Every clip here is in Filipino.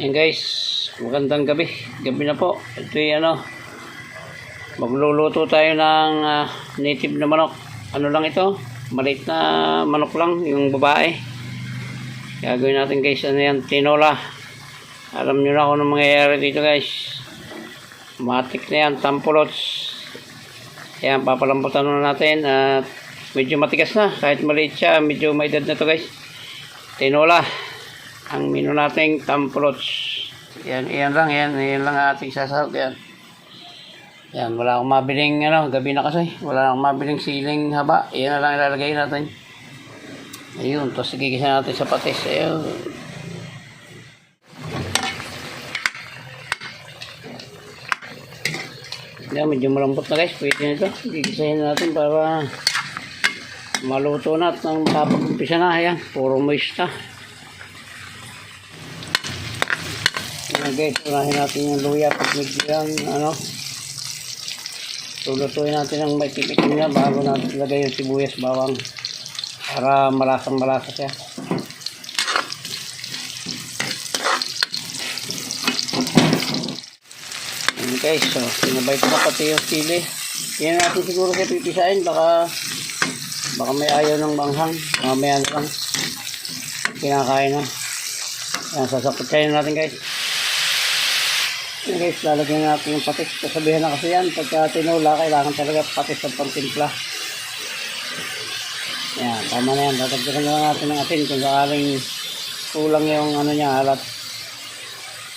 Ayan guys, magandang gabi. Gabi na po. Ito yung magluluto tayo ng native na manok. Ano lang ito? Maliit na manok lang, yung babae. Gagawin natin guys, tinola. Alam nyo na kung ano mangyayari dito guys. Matik na yan, tampulots. Ayan, papalambutan na natin. At medyo matigas na, kahit maliit siya, medyo may edad na to guys. Tinola. Ang menu nating tampulots. Yan lang ating sasahog yan. Yan, wala akong mabiling gabi na kasi. Wala akong mabiling siling haba. Yan na lang ilalagay natin. Ayun, tapos gigisa natin sa patis. Ayun. Yan, medyo malambot na guys. Pwede nito. Gigisahin natin para maluto na at nang kapag-umpisa na. Ayan, puro moist na. Ayan guys, unahin natin yung luya pag medyo yan, lulutuin natin ang may tipitin na bago natin ilagay yung sibuyas bawang para malasang-malasa siya. Ayan guys, so sinabay ko na pati yung sili. Yan natin siguro siya pipisain, baka may ayaw ng manghang, mamaya na lang kinakain na. Ayan, sasapotsayin natin guys. Guys, lalagyan natin yung patis. Kasabihan na kasi yan, pagka tinola, kailangan talaga patis ng pantimpla. Yan, tama na yan. Tatagdagan na lang natin ng asin kung sakaling kulang yung niya, halat.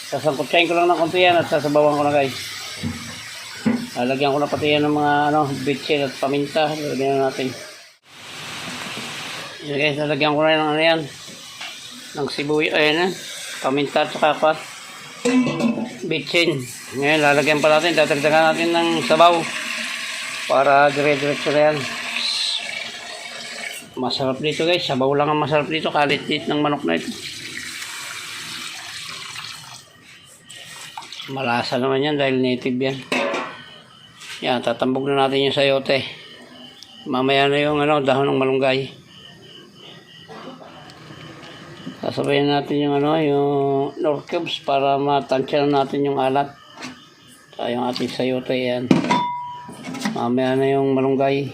Sasangkutsayin ko lang ng konti yan at sasabawan ko na guys. Lalagyan ko na pati yan ng mga bitsin at paminta. Lalagyan na natin. Yan guys, lalagyan ko na yan ng sibuyas, ayan paminta at saka bitsin. Ngayon, lalagyan pa natin, dadagdagan natin ng sabaw para dire-diretso na yan. Masarap dito guys, sabaw lang ang masarap dito, kalit-lit ng manok na ito. Malasa naman yan dahil native yan. Yan, tatambog na natin yung sayote. Mamaya na yung dahon ng malunggay. Sasabayin natin yung yung nor cubes para matansya natin yung alat. Saka yung ating sayote yan. Mamaya na yung malunggay.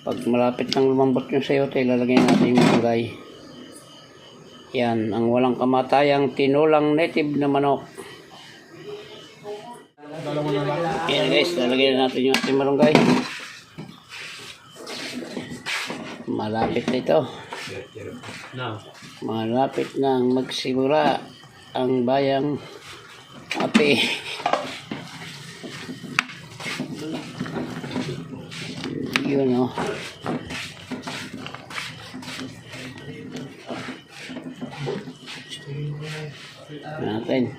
Pag malapit ng lumambot yung sayote, lalagyan natin yung malunggay. Yan, ang walang kamatayang tinolang native na manok. Yan guys, lalagyan natin yung ating malunggay. Malapit na ito. Malapit nang magsimula ang bayang api. Yun natin.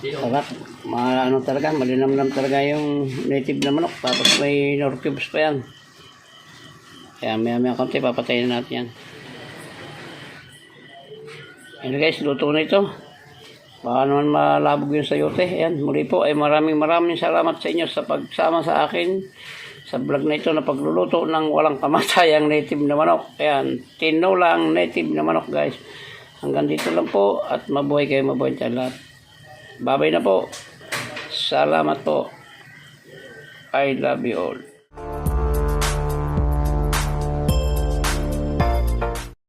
Sarap. Talaga, malinamnam talaga yung native na manok. Tapos may nor cubes pa yan. Kaya maya konti, papatayin natin yan. Ayan guys, luto na ito. Baka naman malabog yung sayote. Ayan, muli po ay maraming salamat sa inyo sa pagsama sa akin sa vlog na ito na pagluluto ng walang kamatayang native na manok. Ayan, tinolang native na manok guys. Hanggang dito lang po at mabuhay kayo, mabuhay tayo lahat. Bye-bye na po. Salamat po. I love you all.